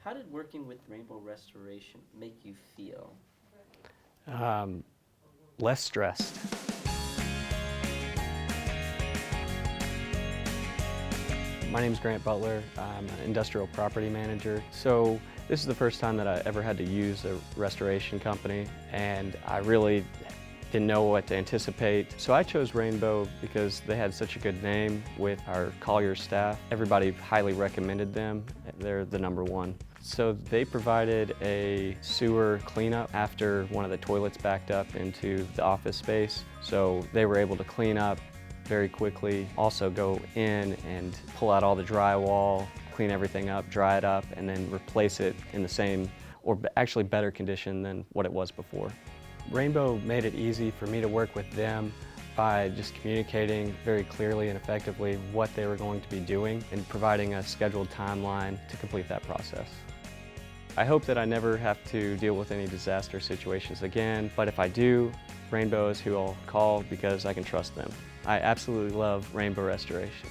How did working with Rainbow Restoration make you feel? Less stressed. My name's Grant Butler. I'm an industrial property manager. So this is the first time that I ever had to use a restoration company, and I really didn't know what to anticipate. So I chose Rainbow because they had such a good name with our Collier staff. Everybody highly recommended them. They're the #1. So they provided a sewer cleanup after one of the toilets backed up into the office space. So they were able to clean up very quickly, also go in and pull out all the drywall, clean everything up, dry it up, and then replace it in the same, or actually better condition than what it was before. Rainbow made it easy for me to work with them by just communicating very clearly and effectively what they were going to be doing and providing a scheduled timeline to complete that process. I hope that I never have to deal with any disaster situations again, but if I do, Rainbow is who I'll call because I can trust them. I absolutely love Rainbow Restoration.